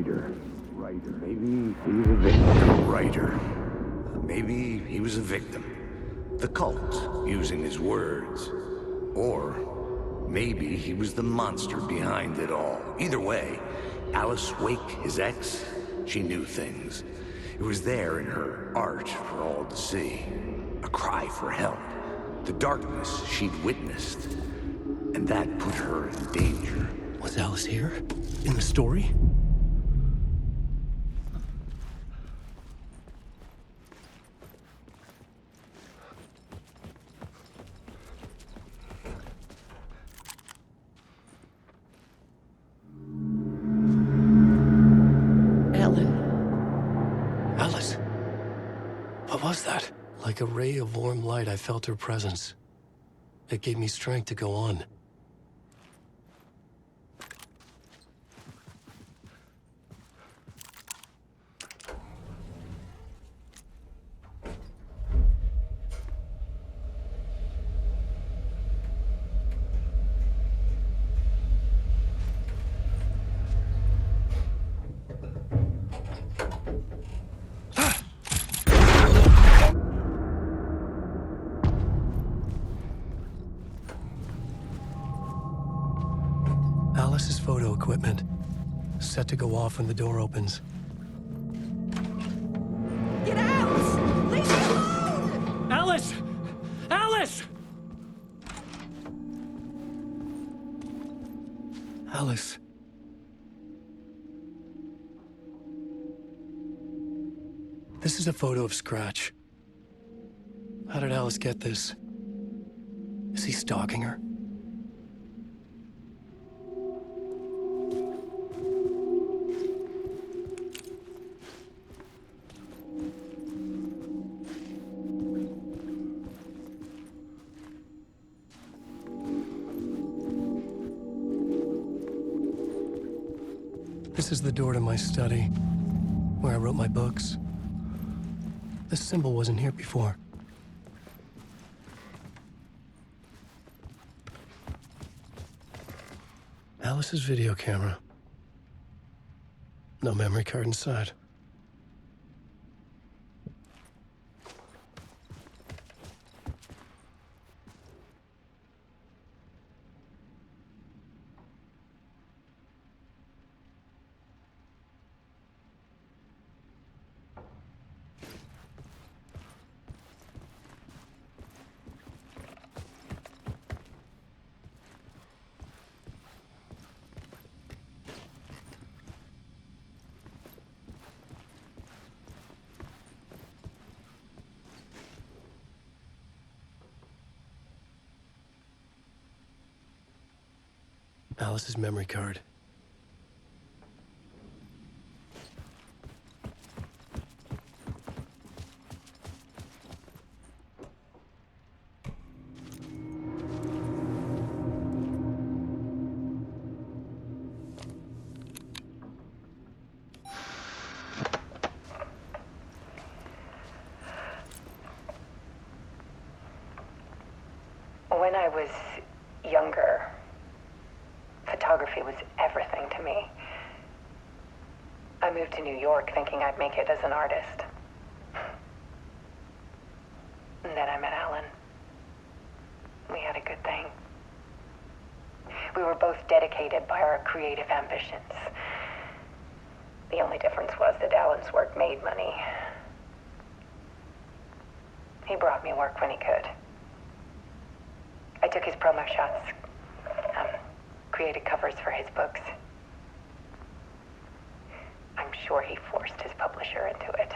writer. Maybe he was a victim. A writer. Maybe he was a victim. The cult, using his words. Or maybe he was the monster behind it all. Either way, Alice Wake, his ex, she knew things. It was there in her art for all to see. A cry for help. The darkness she'd witnessed. And that put her in danger. Was Alice here? In the story? What was that? Like a ray of warm light, I felt her presence. It gave me strength to go on. Alice's photo equipment, set to go off when the door opens. Get out! Leave me alone! Alice! Alice! Alice. This is a photo of Scratch. How did Alice get this? Is he stalking her? This is the door to my study, where I wrote my books. This symbol wasn't here before. Alice's video camera. No memory card inside. Alice's memory card. When I was younger, photography was everything to me. I moved to New York thinking I'd make it as an artist. And then I met Alan. We had a good thing. We were both dedicated by our creative ambitions. The only difference was that Alan's work made money. He brought me work when he could. I took his promo shots, created covers for his books. I'm sure he forced his publisher into it.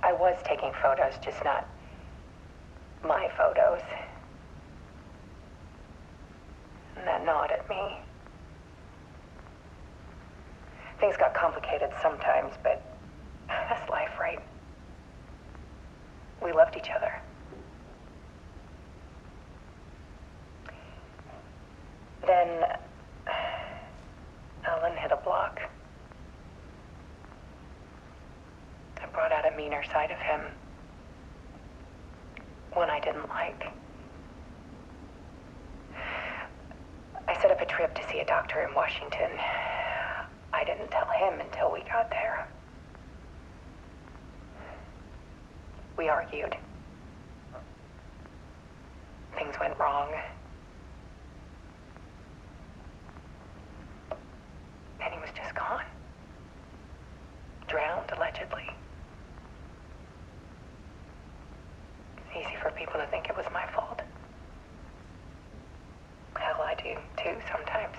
I was taking photos, just not my photos. And that gnawed at me. Things got complicated sometimes, but that's life, right? We loved each other. Then Alan hit a block. I brought out a meaner side of him. One I didn't like. I set up a trip to see a doctor in Washington. I didn't tell him until we got there. We argued. Things went wrong. And he was just gone. Drowned, allegedly. It's easy for people to think it was my fault. Hell, I do too sometimes.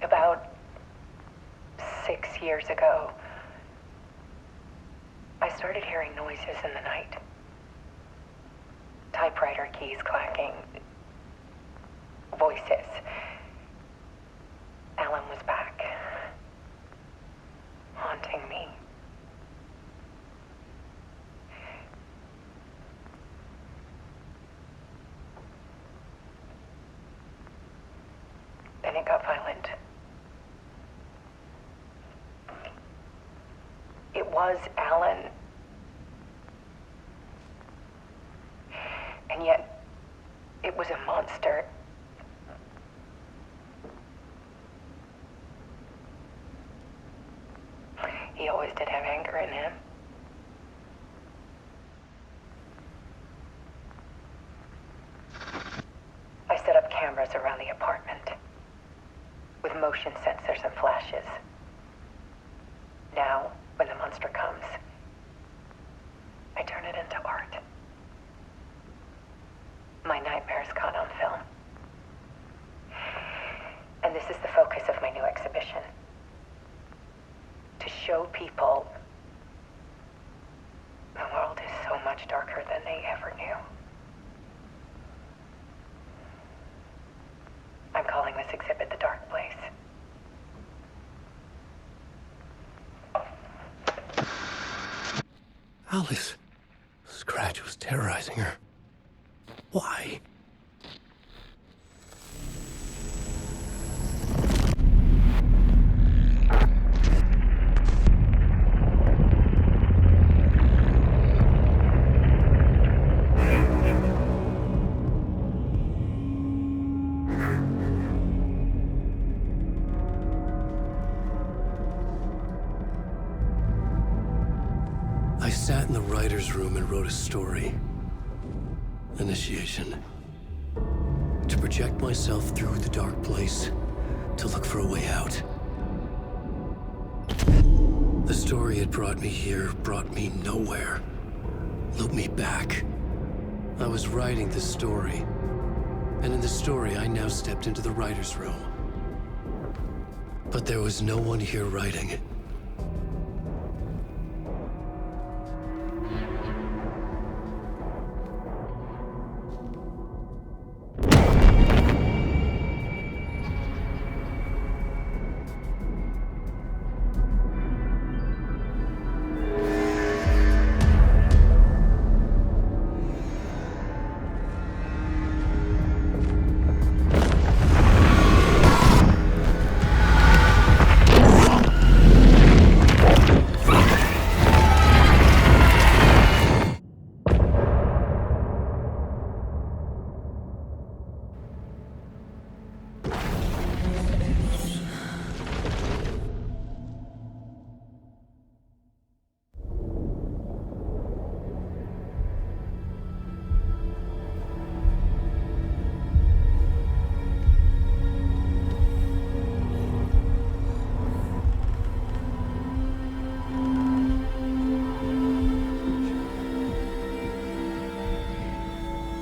About 6 years ago, I started hearing noises in the night. Typewriter keys clacking. Voices. Alan was back. Haunting me. Then it got violent. It was Alan. And yet, it was a monster. He always did have anger in him. I set up cameras around the apartment with motion sensors and flashes. Now, when the monster comes, I turn it into art. My nightmares caught on film. And this is the focus of my new exhibition. To show people the world is so much darker than they ever knew. I'm calling this exhibit The Dark Place. Alice. Scratch was terrorizing her. Why? I sat in the writer's room and wrote a story. Initiation. To project myself through the dark place, to look for a way out. The story had brought me here, brought me nowhere. Looped me back. I was writing the story. And in the story, I now stepped into the writer's room. But there was no one here writing it.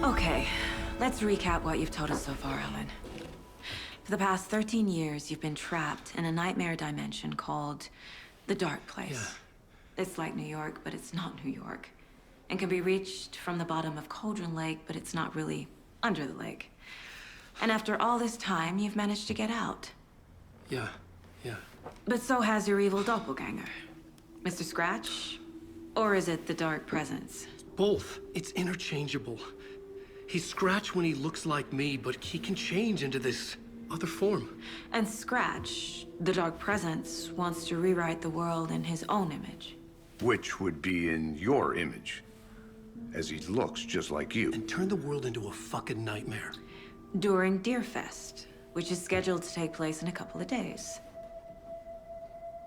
Okay, let's recap what you've told us so far, Alan. For the past 13 years, you've been trapped in a nightmare dimension called the Dark Place. Yeah. It's like New York, but it's not New York. And can be reached from the bottom of Cauldron Lake, but it's not really under the lake. And after all this time, you've managed to get out. Yeah. But so has your evil doppelganger. Mr. Scratch? Or is it the Dark Presence? Both. It's interchangeable. He's Scratch when he looks like me, but he can change into this other form. And Scratch, the Dark Presence, wants to rewrite the world in his own image. Which would be in your image. as he looks just like you. And turn the world into a fucking nightmare. During Deerfest, which is scheduled to take place in a couple of days.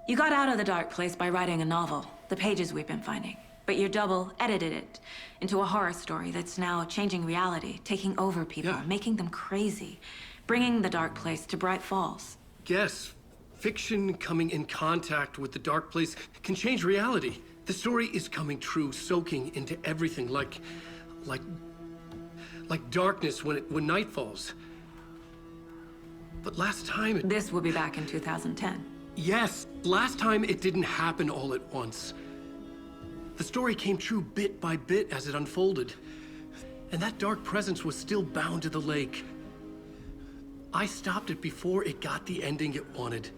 You got out of the dark place by writing a novel, the pages we've been finding. But your double edited it into a horror story that's now changing reality, taking over people, Yeah. making them crazy, bringing the dark place to Bright Falls. Yes, fiction coming in contact with the dark place can change reality. The story is coming true, soaking into everything like darkness when night falls. But last time it... This will be back in 2010. Yes, last time it didn't happen all at once. The story came true bit by bit as it unfolded. And that dark presence was still bound to the lake. I stopped it before it got the ending it wanted.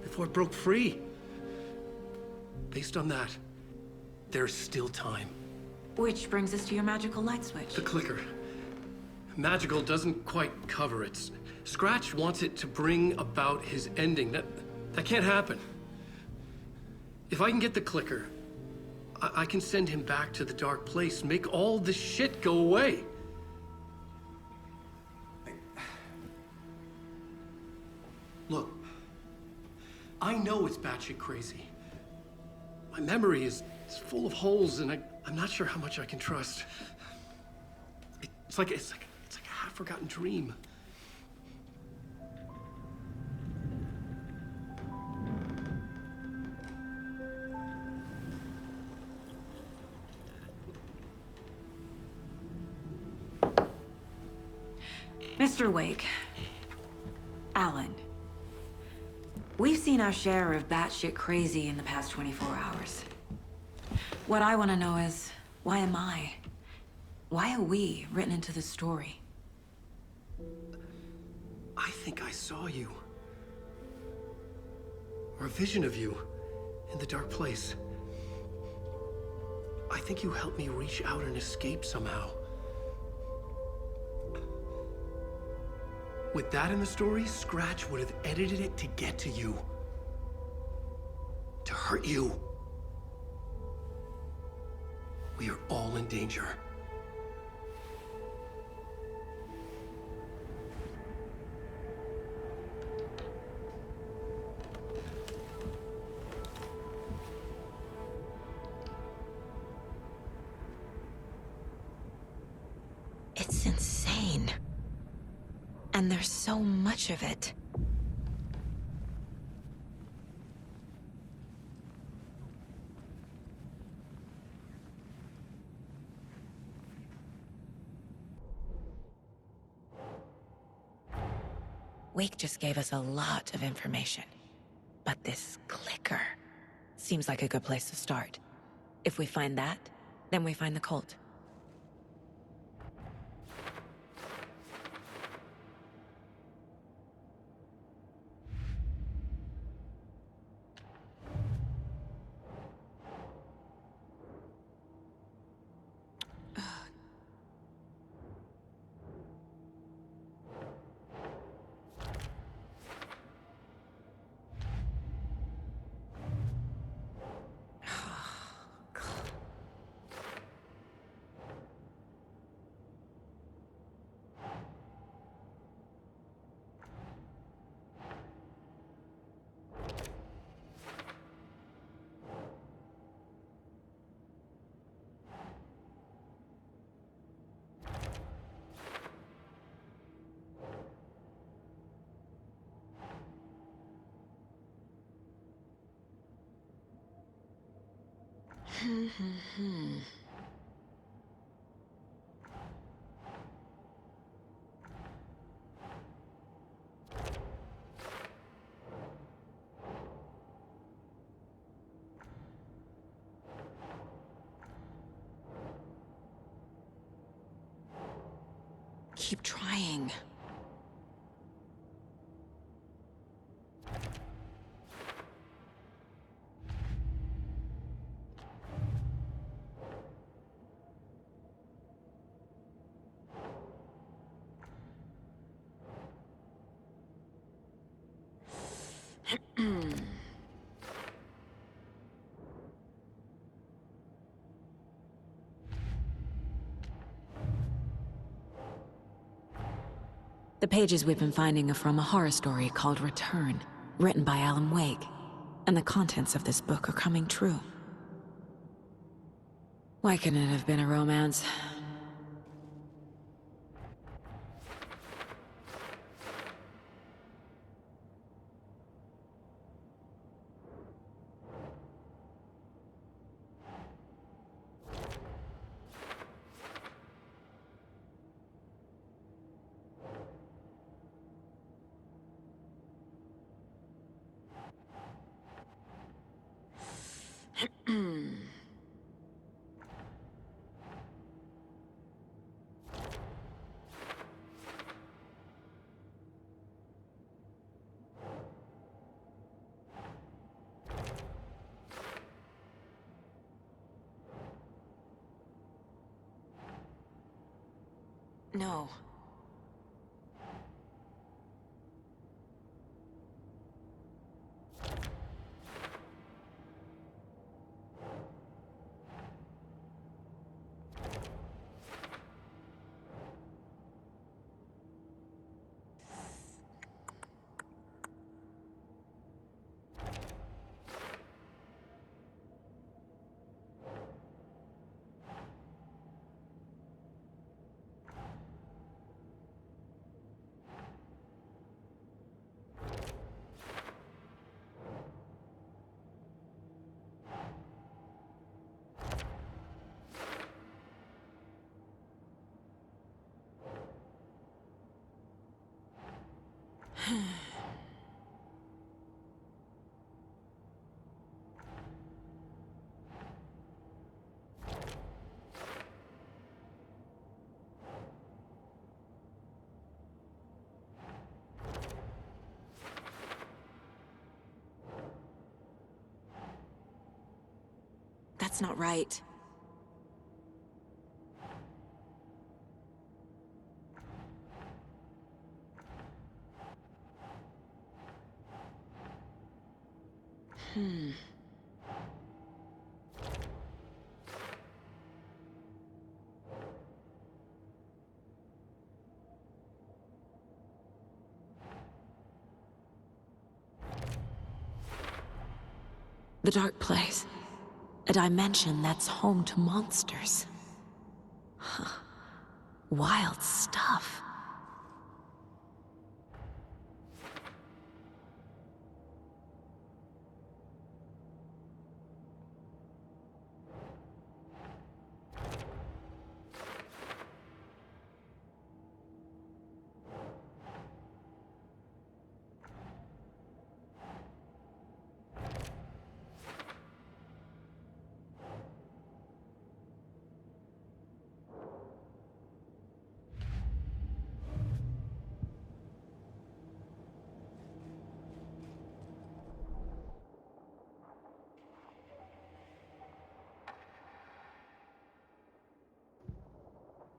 Before it broke free. Based on that, there's still time. Which brings us to your magical light switch. The clicker. Magical doesn't quite cover it. Scratch wants it to bring about his ending. That can't happen. If I can get the clicker, I can send him back to the dark place, make all this shit go away. Look, I know it's batshit crazy. My memory is full of holes, and I'm not sure how much I can trust. It's like a half-forgotten dream. Mr. Wake, Alan, we've seen our share of batshit crazy in the past 24 hours. What I want to know is, why am I? Why are we written into the story? I think I saw you. Or a vision of you in the dark place. I think you helped me reach out and escape somehow. With that in the story, Scratch would have edited it to get to you. To hurt you. We are all in danger. It's insane. And there's so much of it. Wake just gave us a lot of information. But this clicker seems like a good place to start. If we find that, then we find the cult. Keep trying. The pages we've been finding are from a horror story called Return, written by Alan Wake. And the contents of this book are coming true. Why couldn't it have been a romance? No. That's not right. The dark place. A dimension that's home to monsters. Huh. Wild stuff.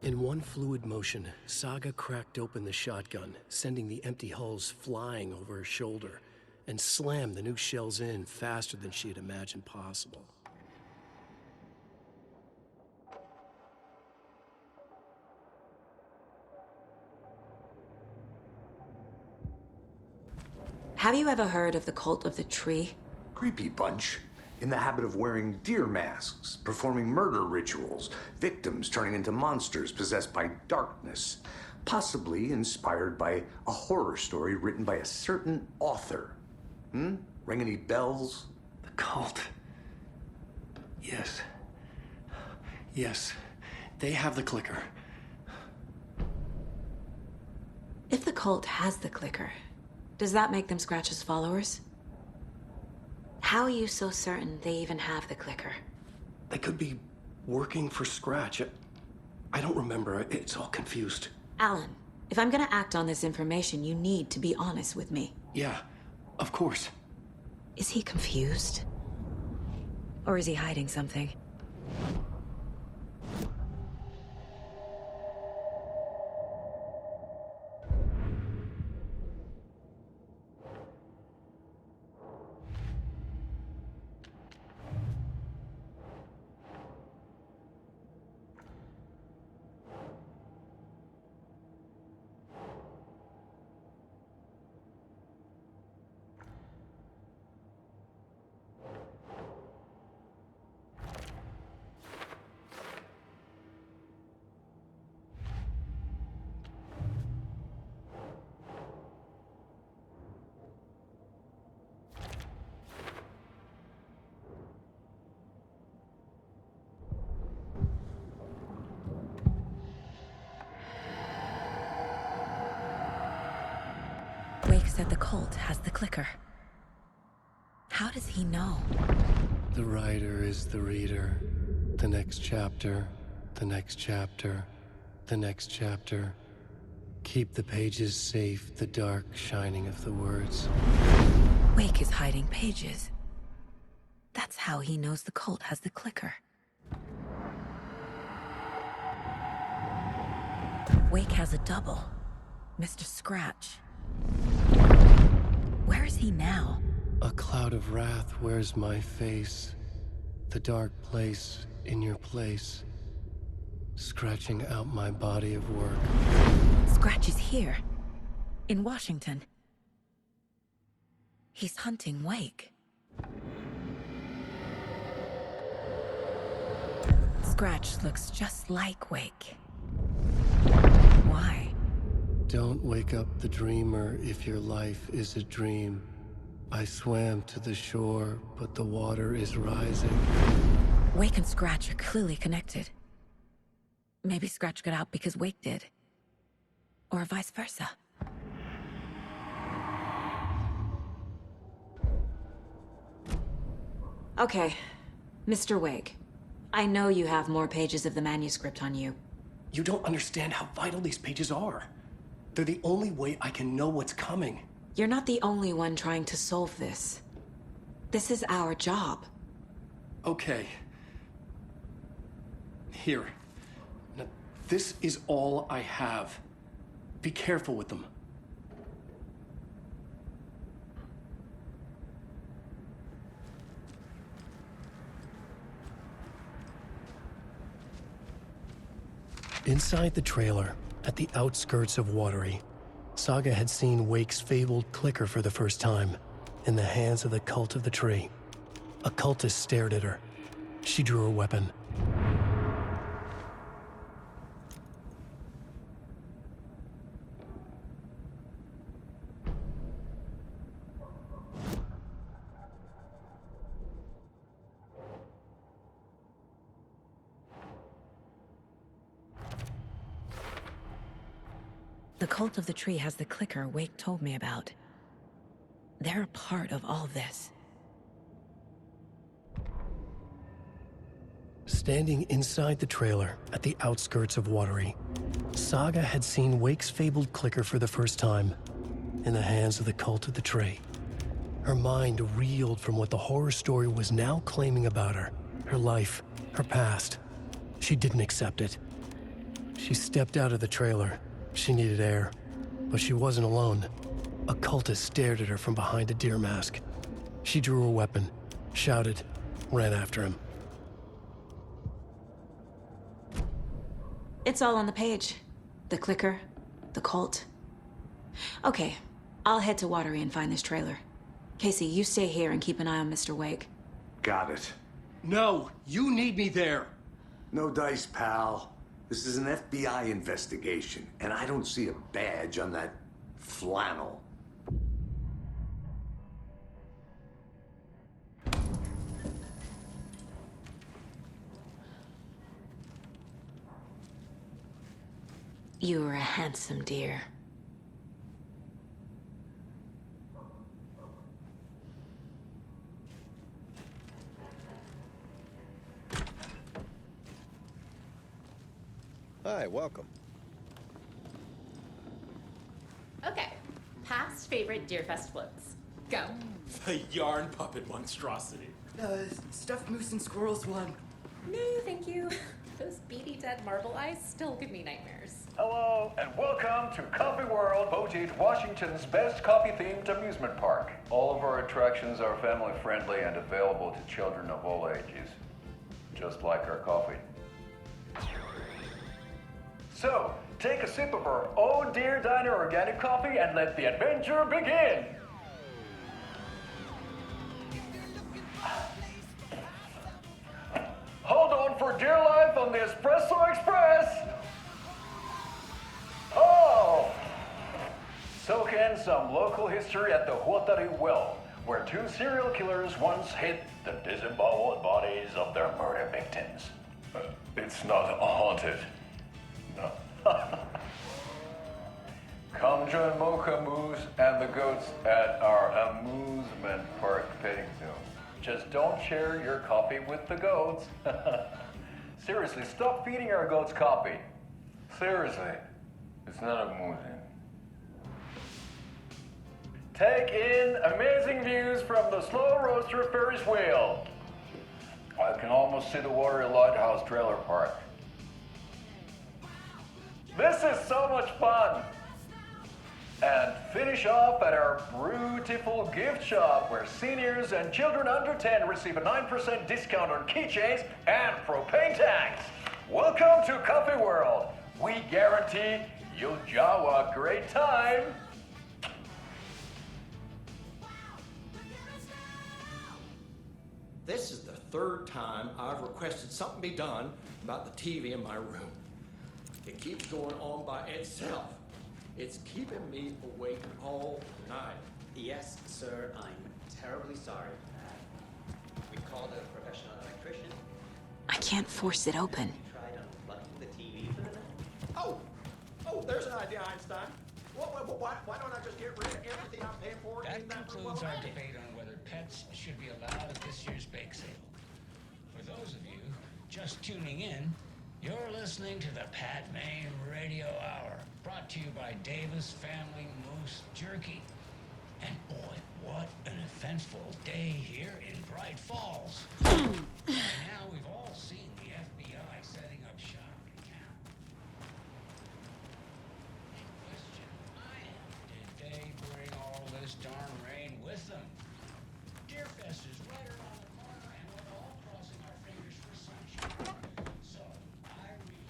In one fluid motion, Saga cracked open the shotgun, sending the empty hulls flying over her shoulder, and slammed the new shells in faster than she had imagined possible. Have you ever heard of the Cult of the Tree? Creepy bunch. In the habit of wearing deer masks, performing murder rituals, victims turning into monsters possessed by darkness, possibly inspired by a horror story written by a certain author. Ring any bells? The cult. Yes. Yes. They have the clicker. If the cult has the clicker, does that make them Scratch's followers? How are you so certain they even have the clicker? They could be working for Scratch. I don't remember. It's all confused. Alan, if I'm gonna act on this information, you need to be honest with me. Yeah, of course. Is he confused? Or is he hiding something? said the cult has the clicker. How does he know? The writer is the reader. The next chapter, the next chapter, the next chapter. Keep the pages safe, the dark shining of the words. Wake is hiding pages. That's how he knows the cult has the clicker. Wake has a double. Mr. Scratch. Where is he now? A cloud of wrath wears my face. The dark place in your place. Scratching out my body of work. Scratch is here. In Washington. He's hunting Wake. Scratch looks just like Wake. Why? Don't wake up the dreamer if your life is a dream. I swam to the shore, but the water is rising. Wake and Scratch are clearly connected. Maybe Scratch got out because Wake did. Or vice versa. Okay, Mr. Wake. I know you have more pages of the manuscript on you. You don't understand how vital these pages are. They're the only way I can know what's coming. You're not the only one trying to solve this. This is our job. Okay. Here. Now, this is all I have. Be careful with them. Inside the trailer, at the outskirts of Watery, Saga had seen Wake's fabled clicker for the first time, in the hands of the Cult of the Tree. A cultist stared at her. She drew her weapon. The Cult of the Tree has the clicker Wake told me about. They're a part of all this. Standing inside the trailer at the outskirts of Watery, Saga had seen Wake's fabled clicker for the first time, in the hands of the Cult of the Tree. Her mind reeled from what the horror story was now claiming about her, her life, her past. She didn't accept it. She stepped out of the trailer. She needed air, but she wasn't alone. A cultist stared at her from behind a deer mask. She drew her weapon, shouted, ran after him. It's all on the page. The clicker, the cult. Okay, I'll head to Watery and find this trailer. Casey, you stay here and keep an eye on Mr. Wake. Got it. No, you need me there. No dice, pal. This is an FBI investigation, and I don't see a badge on that flannel. You were a handsome deer. Hi, welcome. Okay, past favorite Deerfest floats. Go. The yarn puppet monstrosity. Stuffed moose and squirrels one. No, thank you. Those beady dead marble eyes still give me nightmares. Hello, and welcome to Coffee World, voted Washington's best coffee-themed amusement park. All of our attractions are family-friendly and available to children of all ages, just like our coffee. So, take a sip of our Oh Dear Diner organic coffee and let the adventure begin! Hold on for dear life on the Espresso Express! Oh! Soak in some local history at the Watery well, where two serial killers once hid the disemboweled bodies of their murder victims. It's not haunted. No. Come join Mocha Moose and the goats at our amusement park petting zoo. Just don't share your coffee with the goats. Seriously, stop feeding our goats coffee. Seriously, it's not amusing. Take in amazing views from the Slow Roaster Ferris wheel. I can almost see the Watery Lighthouse trailer park. This is so much fun. And finish off at our beautiful gift shop where seniors and children under 10 receive a 9% discount on keychains and propane tanks. Welcome to Coffee World. We guarantee you'll jaw a great time. This is the third time I've requested something be done about the TV in my room. It keeps going on by itself. It's keeping me awake all night. Yes, sir, I'm terribly sorry. We called a professional electrician. I can't force it open. We tried unplugging the TV for the night. Oh, there's an idea, Einstein. Why don't I just get rid of everything I'm paying for? That concludes our debate on whether pets should be allowed at this year's bake sale. For those of you just tuning in, you're listening to the Pat Maine Radio Hour, brought to you by Davis Family Moose Jerky. And boy, what an eventful day here in Bright Falls. Now we've all seen the FBI setting up shop in town. Question I am, did they bring all this darn rain with them? Deerfest is right around the corner, and we're all crossing our fingers for sunshine. So, I read.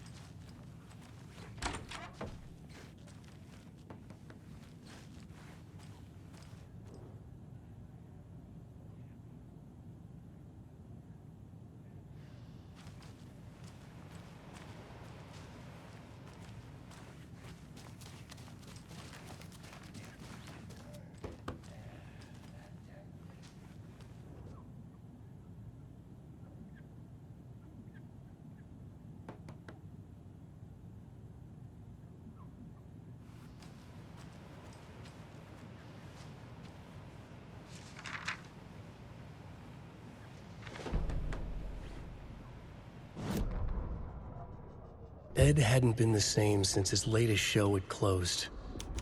Ed hadn't been the same since his latest show had closed.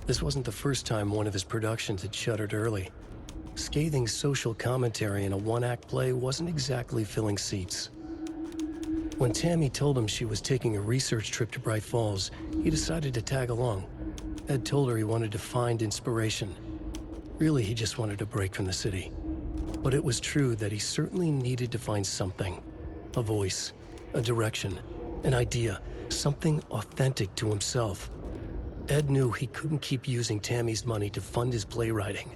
This wasn't the first time one of his productions had shuttered early. Scathing social commentary in a one-act play wasn't exactly filling seats. When Tammy told him she was taking a research trip to Bright Falls, he decided to tag along. Ed told her he wanted to find inspiration. Really, he just wanted a break from the city. But it was true that he certainly needed to find something. A voice, a direction, an idea, something authentic to himself. Ed knew he couldn't keep using Tammy's money to fund his playwriting.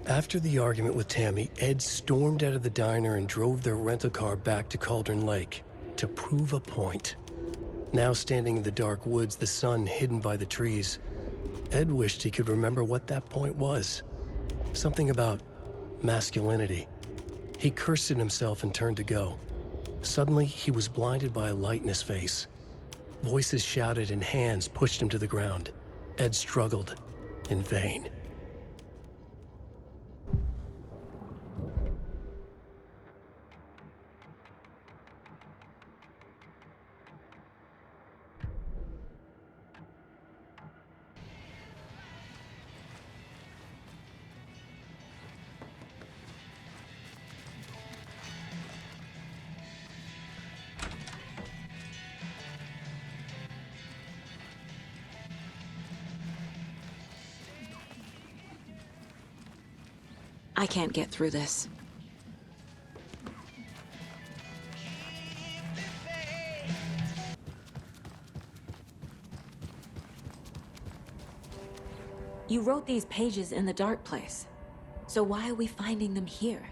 After the argument with Tammy, Ed stormed out of the diner and drove their rental car back to Cauldron Lake to prove a point. Now standing in the dark woods, the sun hidden by the trees, Ed wished he could remember what that point was. Something about masculinity. He cursed at himself and turned to go. Suddenly, he was blinded by a light in his face. Voices shouted and hands pushed him to the ground. Ed struggled, in vain. I can't get through this. You wrote these pages in the dark place. So why are we finding them here?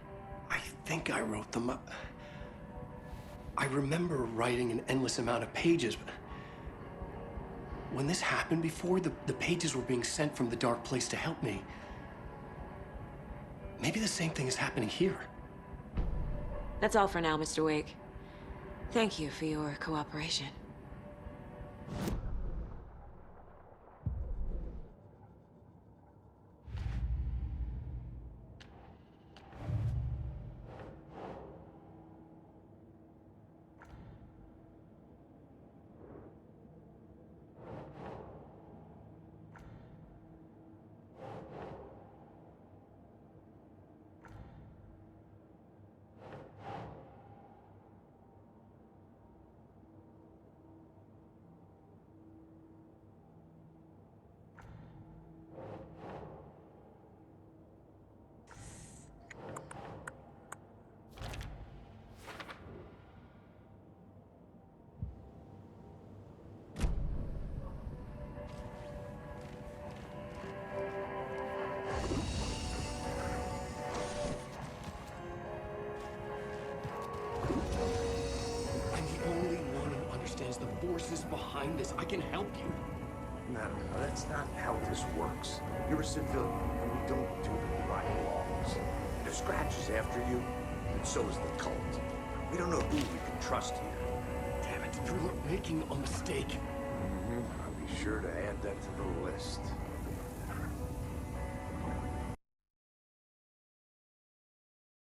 I think I wrote them up. I remember writing an endless amount of pages, but when this happened before, the pages were being sent from the dark place to help me. Maybe the same thing is happening here. That's all for now, Mr. Wake. Thank you for your cooperation. forces behind this. I can help you. No, that's not how this works. You're a civilian, and we don't do the right laws. And if Scratch is after you, then so is the cult. We don't know who we can trust here. Damn it, you're making a mistake. I'll be sure to add that to the list.